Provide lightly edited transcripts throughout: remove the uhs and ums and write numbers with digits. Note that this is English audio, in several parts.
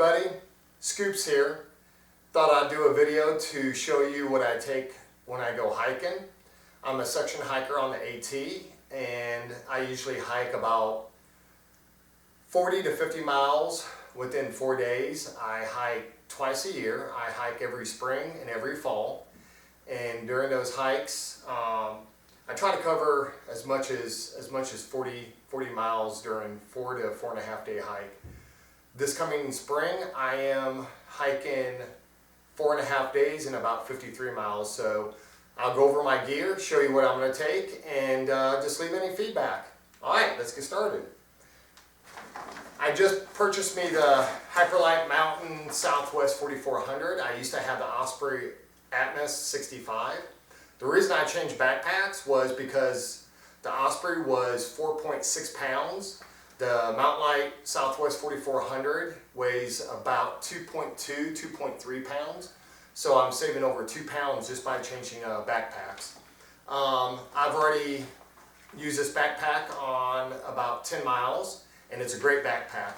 everybody, Scoops here. Thought I'd do a video to show you what I take when I go hiking. I'm a section hiker on the AT, and I usually hike about 40 to 50 miles within 4 days. I hike twice a year. I hike every spring and every fall, and during those hikes I try to cover as much as 40 miles during 4 to 4.5 day hike. This coming spring I am hiking 4.5 days and about 53 miles. So I'll go over my gear, show you what I'm going to take, and just leave any feedback. Alright, let's get started. I just purchased me the Hyperlite Mountain Southwest 4400. I used to have the Osprey Atmos 65. The reason I changed backpacks was because the Osprey was 4.6 pounds. The Mountain Light Southwest 4400 weighs about 2.2, 2.3 pounds. So I'm saving over 2 pounds just by changing backpacks. I've already used this backpack on about 10 miles, and it's a great backpack.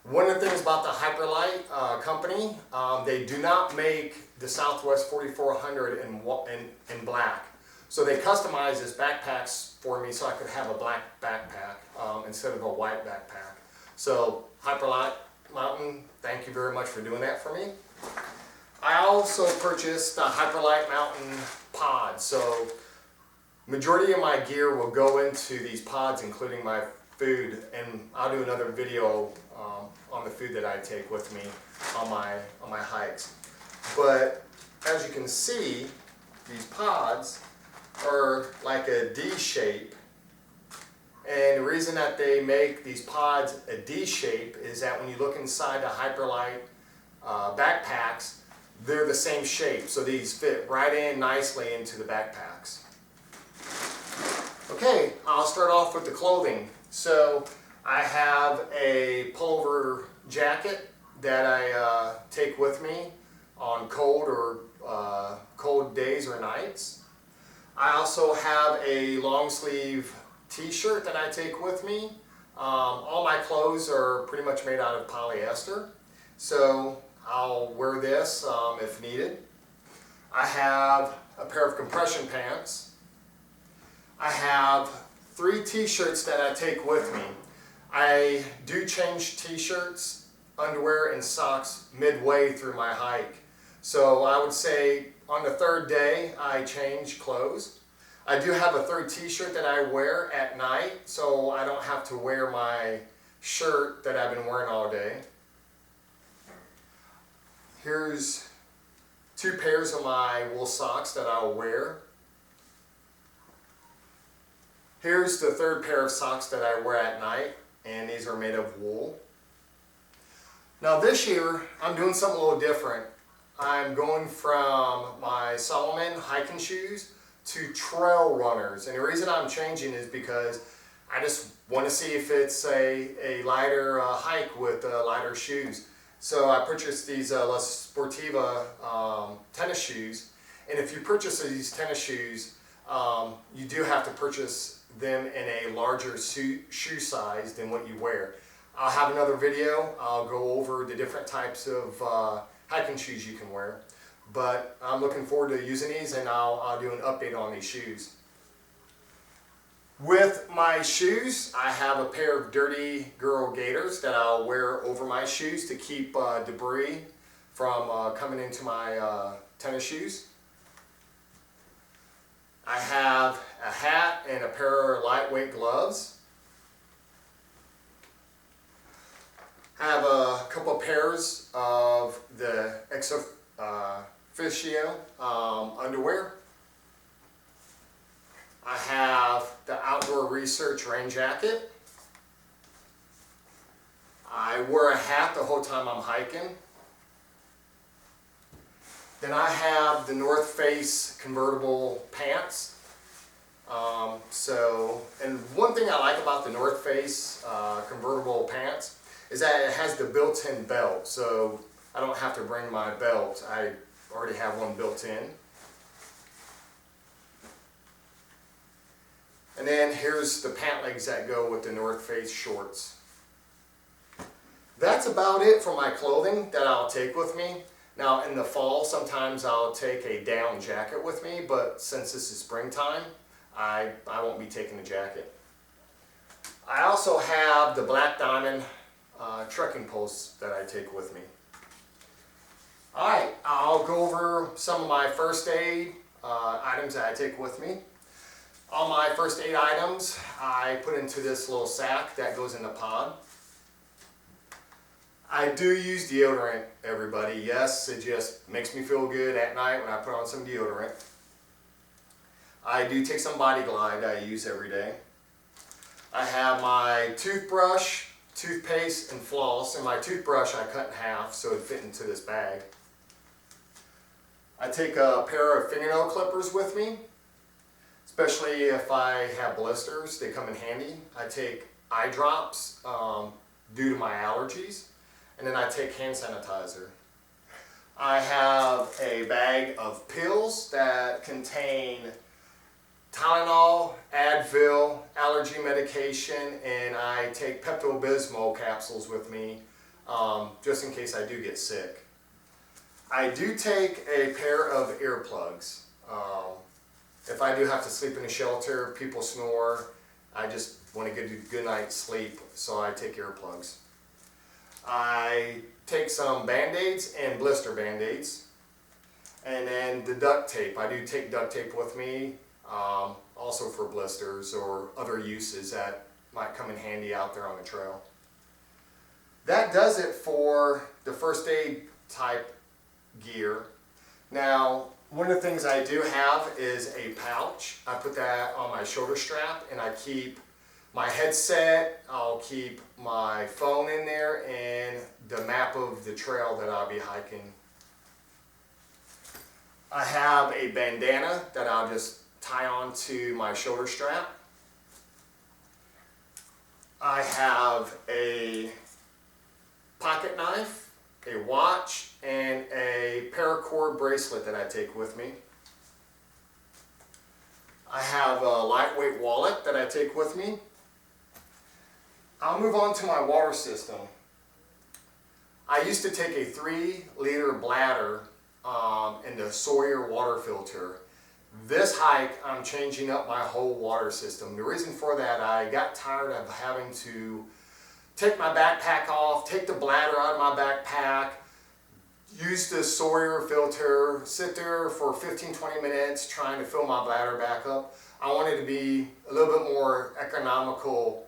One of the things about the Hyperlite company, they do not make the Southwest 4400 in black. So they customized this backpacks for me so I could have a black backpack instead of a white backpack. So Hyperlite Mountain, thank you very much for doing that for me. I also purchased the Hyperlite Mountain pods. So majority of my gear will go into these pods, including my food, and I'll do another video on the food that I take with me on my hikes. But as you can see, these pods are like a D shape, and the reason that they make these pods a D shape is that when you look inside the Hyperlite backpacks, they're the same shape, so these fit right in nicely into the backpacks. Okay, I'll start off with the clothing. So I have a pullover jacket that I take with me on cold days or nights. I also have a long sleeve t-shirt that I take with me. All my clothes are pretty much made out of polyester, so I'll wear this if needed. I have a pair of compression pants. I have 3 t-shirts that I take with me. I do change t-shirts, underwear, and socks midway through my hike. So I would say on the 3rd day I change clothes. I do have a 3rd t-shirt that I wear at night, so I don't have to wear my shirt that I've been wearing all day. Here's 2 pairs of my wool socks that I'll wear. Here's the 3rd pair of socks that I wear at night, and these are made of wool. Now this year I'm doing something a little different. I'm going from my Salomon hiking shoes to trail runners, and the reason I'm changing is because I just want to see if it's a lighter hike with lighter shoes. So I purchased these La Sportiva tennis shoes, and if you purchase these tennis shoes, you do have to purchase them in a larger shoe size than what you wear. I'll have another video. I'll go over the different types of hiking shoes you can wear, but I'm looking forward to using these, and I'll do an update on these shoes. With my shoes, I have a pair of Dirty Girl Gaiters that I'll wear over my shoes to keep debris from coming into my tennis shoes. I have a hat and a pair of lightweight gloves. I have a couple of pairs of the Ex Officio underwear. I have the Outdoor Research rain jacket. I wear a hat the whole time I'm hiking. Then I have the North Face convertible pants. And one thing I like about the North Face convertible pants is that it has the built-in belt, so I don't have to bring my belt. I already have one built in. And then here's the pant legs that go with the North Face shorts. That's about it for my clothing that I'll take with me. Now in the fall, sometimes I'll take a down jacket with me, but since this is springtime, I won't be taking a jacket. I also have the Black Diamond trekking poles that I take with me. Alright, I'll go over some of my first aid items that I take with me. All my first aid items I put into this little sack that goes in the pod. I do use deodorant, everybody. Yes, it just makes me feel good at night when I put on some deodorant. I do take some Body Glide I use every day. I have my toothbrush, toothpaste, and floss. And my toothbrush I cut in half so it fit into this bag. I take a pair of fingernail clippers with me, especially if I have blisters. They come in handy. I take eye drops due to my allergies. And then I take hand sanitizer. I have a bag of pills that contain Tylenol, Advil, allergy medication, and I take Pepto-Bismol capsules with me just in case I do get sick. I do take a pair of earplugs. If I do have to sleep in a shelter, people snore, I just want to get a good night's sleep, so I take earplugs. I take some Band-Aids and blister Band-Aids. And then the duct tape. I do take duct tape with me, also for blisters or other uses that might come in handy out there on the trail. That does it for the first aid type gear. Now, one of the things I do have is a pouch. I put that on my shoulder strap and I keep my headset, I'll keep my phone in there, and the map of the trail that I'll be hiking. I have a bandana that I'll just tie onto my shoulder strap. I have a pocket knife, a watch, and a paracord bracelet that I take with me. I have a lightweight wallet that I take with me. I'll move on to my water system. I used to take a 3-liter bladder in the Sawyer water filter. This hike, I'm changing up my whole water system. The reason for that, I got tired of having to take my backpack off, take the bladder out of my backpack, use the Sawyer filter, sit there for 15-20 minutes trying to fill my bladder back up. I wanted to be a little bit more economical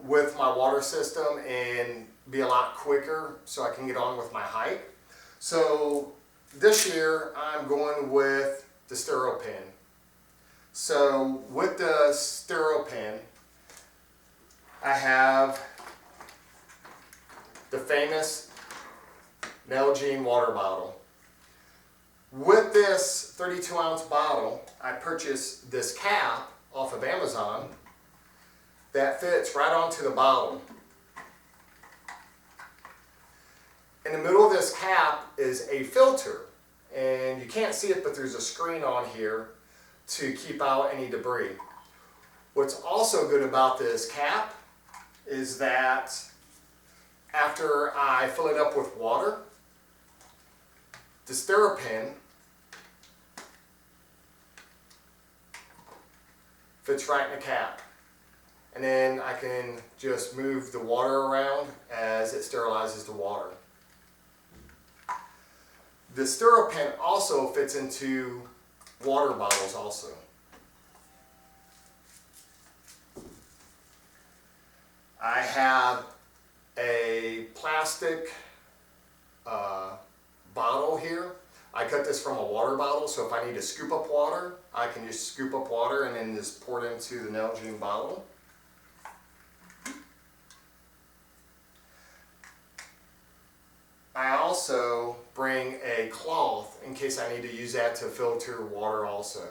with my water system and be a lot quicker so I can get on with my hike. So this year I'm going with the SteroPen. So with the SteroPen, I have the famous Nalgene water bottle. With this 32-ounce bottle, I purchased this cap off of Amazon that fits right onto the bottle. In the middle of this cap is a filter, and you can't see it, but there's a screen on here to keep out any debris. What's also good about this cap is that after I fill it up with water, the SteroPen fits right in the cap. And then I can just move the water around as it sterilizes the water. The SteroPen also fits into water bottles also. I have a plastic bottle here. I cut this from a water bottle, so if I need to scoop up water, I can just scoop up water and then just pour it into the Nalgene bottle. I also bring a cloth in case I need to use that to filter water also.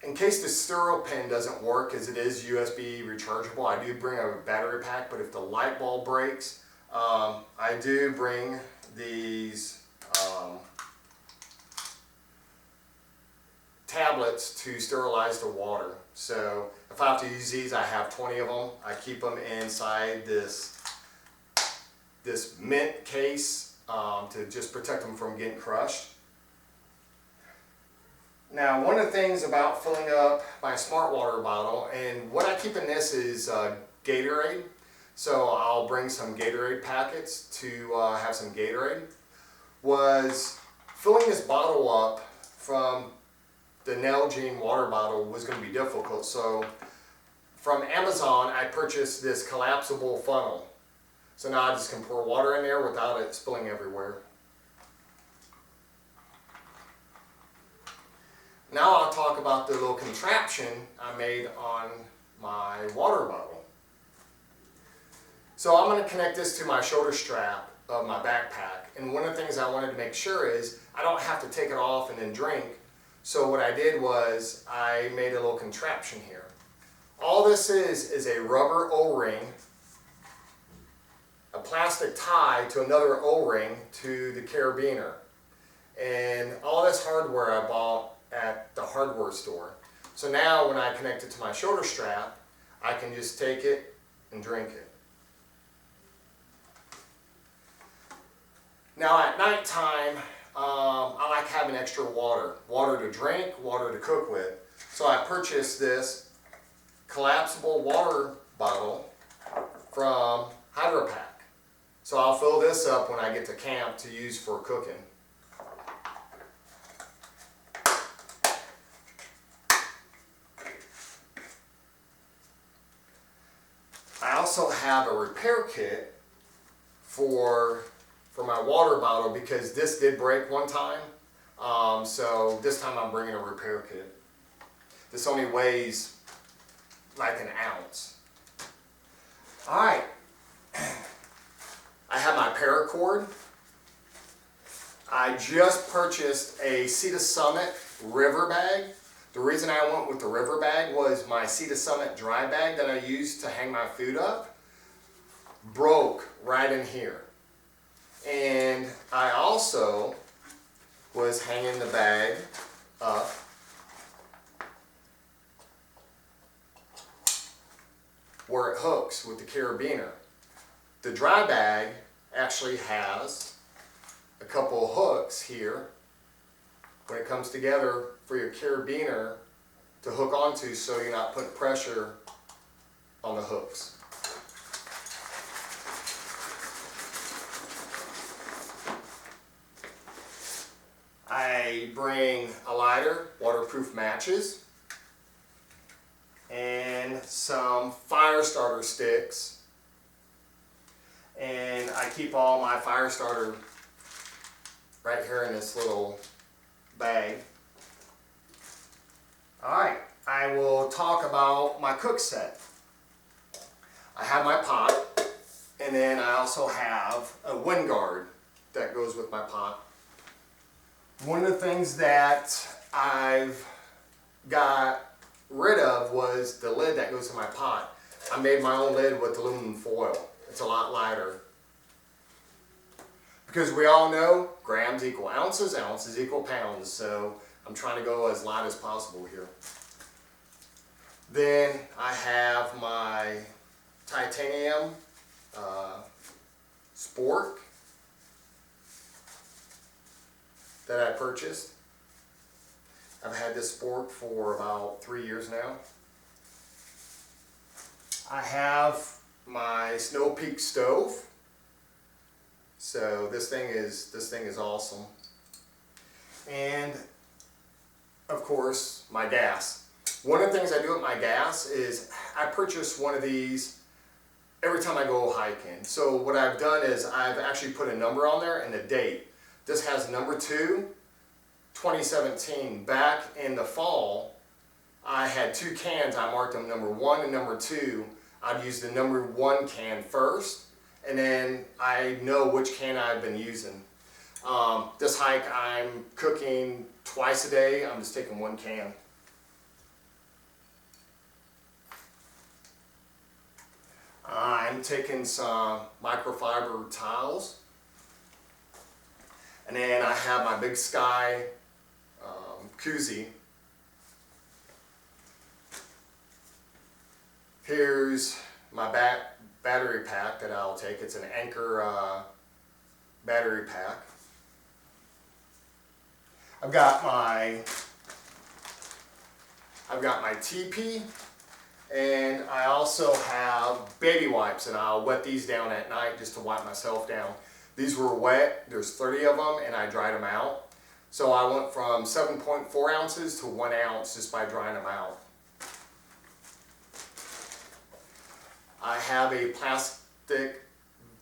In case the SteroPen doesn't work, as it is USB rechargeable, I do bring a battery pack, but if the light bulb breaks, I do bring these tablets tablets to sterilize the water. So if I have to use these, I have 20 of them. I keep them inside this mint case to just protect them from getting crushed. Now, one of the things about filling up my Smart Water bottle, and what I keep in this is Gatorade. So I'll bring some Gatorade packets to have some Gatorade. Was filling this bottle up from the Nalgene water bottle was going to be difficult. So from Amazon, I purchased this collapsible funnel. So now I just can pour water in there without it spilling everywhere. Now I'll talk about the little contraption I made on my water bottle. So I'm going to connect this to my shoulder strap of my backpack. And one of the things I wanted to make sure is I don't have to take it off and then drink. So what I did was I made a little contraption here. All this is a rubber O-ring, a plastic tie to another O-ring to the carabiner. And all this hardware I bought at the hardware store. So now when I connect it to my shoulder strap, I can just take it and drink it. Now at nighttime, I like having extra water to drink, water to cook with. So I purchased this collapsible water bottle from Hydro Pack. So I'll fill this up when I get to camp to use for cooking. I also have a repair kit for my water bottle because this did break one time. So this time I'm bringing a repair kit. This only weighs like an ounce. Alright. I have my paracord. I just purchased a Sea to Summit river bag. The reason I went with the river bag was my Sea to Summit dry bag that I used to hang my food up broke right in here. And I also was hanging the bag up where it hooks with the carabiner. The dry bag actually has a couple of hooks here when it comes together for your carabiner to hook onto so you're not putting pressure on the hooks. I bring a lighter, waterproof matches, and some fire starter sticks. And I keep all my fire starter right here in this little bag. Alright, I will talk about my cook set. I have my pot, and then I also have a wind guard that goes with my pot. One of the things that I've got rid of was the lid that goes in my pot. I made my own lid with aluminum foil. It's a lot lighter. Because we all know grams equal ounces, ounces equal pounds, so I'm trying to go as light as possible here. Then I have my titanium spork that I purchased. I've had this spork for about 3 years now. I have my Snow Peak stove. So this thing is awesome. And of course my gas. One of the things I do with my gas is I purchase one of these every time I go hiking. So what I've done is I've actually put a number on there and a date. This has number 2, 2017. Back in the fall, I had 2 cans. I marked them number 1 and number 2. I'd use the number 1 can first, and then I know which can I've been using. This hike, I'm cooking twice a day. I'm just taking 1 can. I'm taking some microfiber tiles. And then I have my Big Sky koozie. Here's my battery pack that I'll take. It's an Anker battery pack. I've got my TP, and I also have baby wipes, and I'll wet these down at night just to wipe myself down. These were wet, there's 30 of them, and I dried them out. So I went from 7.4 ounces to 1 ounce just by drying them out. I have a plastic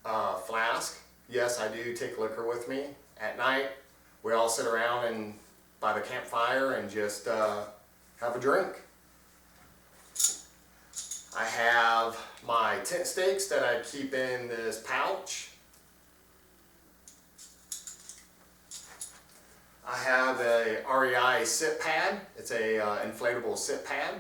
flask. Yes, I do take liquor with me at night. We all sit around and by the campfire and just have a drink. I have my tent stakes that I keep in this pouch. I have a REI sit pad. It's a inflatable sit pad.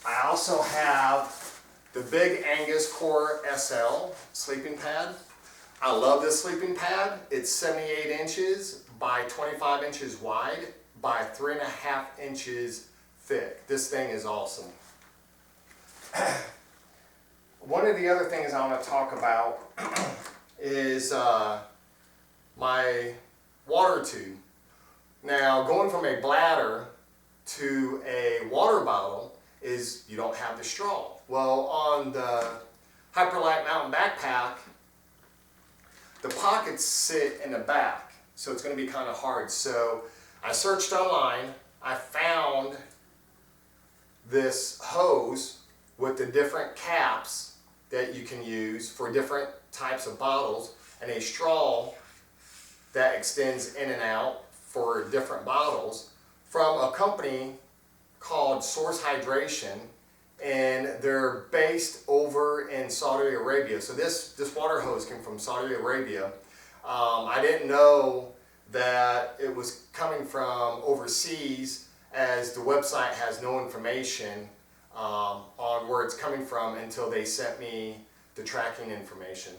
I also have the Big Angus Core SL sleeping pad. I love this sleeping pad. It's 78 inches by 25 inches wide by 3.5 inches thick. This thing is awesome. One of the other things I want to talk about is my water tube. Now, going from a bladder to a water bottle is you don't have the straw. Well, on the Hyperlight Mountain Backpack, the pockets sit in the back, so it's going to be kind of hard. So I searched online, I found this hose with the different caps that you can use for different types of bottles, and a straw that extends in and out for different bottles from a company called Source Hydration, and they're based over in Saudi Arabia. So this water hose came from Saudi Arabia. I didn't know that it was coming from overseas, as the website has no information on where it's coming from until they sent me the tracking information.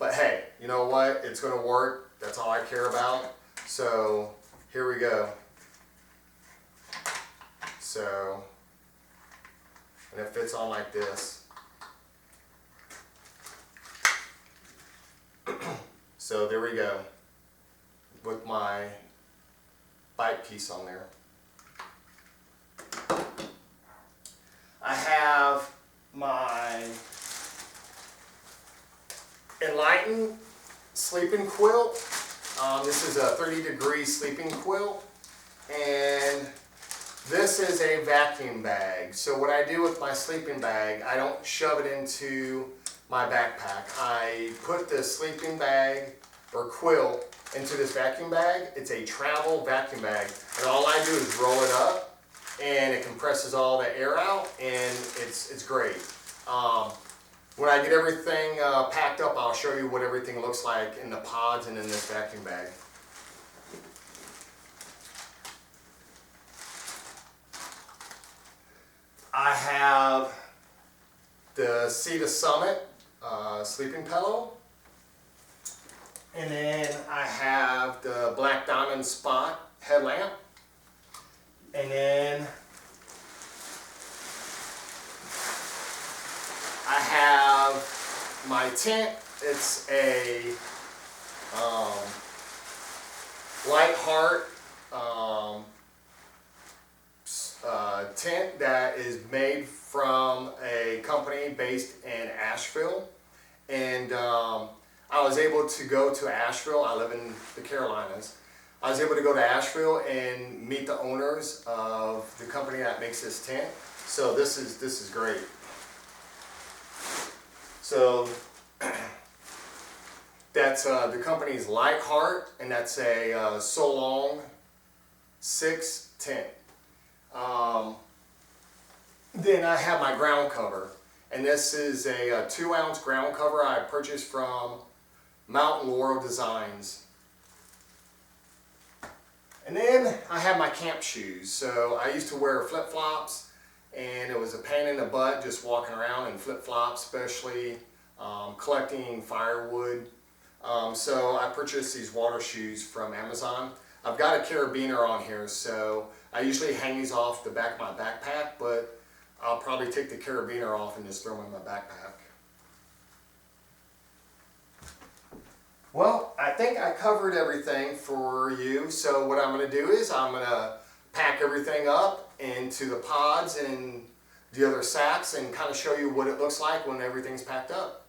But hey, you know what? It's going to work. That's all I care about. So here we go. So, and it fits on like this. So there we go, with my bike piece on there. I have my Enlighten sleeping quilt. This is a 30-degree sleeping quilt, and this is a vacuum bag. So what I do with my sleeping bag, I don't shove it into my backpack. I put the sleeping bag or quilt into this vacuum bag. It's a travel vacuum bag, and all I do is roll it up, and it compresses all the air out, and it's great. When I get everything packed up, I'll show you what everything looks like in the pods and in this vacuum bag. I have the Sea to Summit sleeping pillow, and then I have the Black Diamond Spot headlamp, and then I have my tent. It's a Light Heart tent that is made from a company based in Asheville, and I was able to go to Asheville. I live in the Carolinas. I was able to go to Asheville and meet the owners of the company that makes this tent. So this is great. So that's the company's Light Heart, and that's a Solong 6 tent. Then I have my ground cover, and this is a 2-ounce ground cover I purchased from Mountain Laurel Designs. And then I have my camp shoes. So I used to wear flip-flops, and it was a pain in the butt just walking around in flip-flops, especially collecting firewood. So I purchased these water shoes from Amazon. I've got a carabiner on here, so I usually hang these off the back of my backpack, but I'll probably take the carabiner off and just throw them in my backpack. Well, I think I covered everything for you. So what I'm going to do is I'm going to pack everything up into the pods and the other sacks and kind of show you what it looks like when everything's packed up.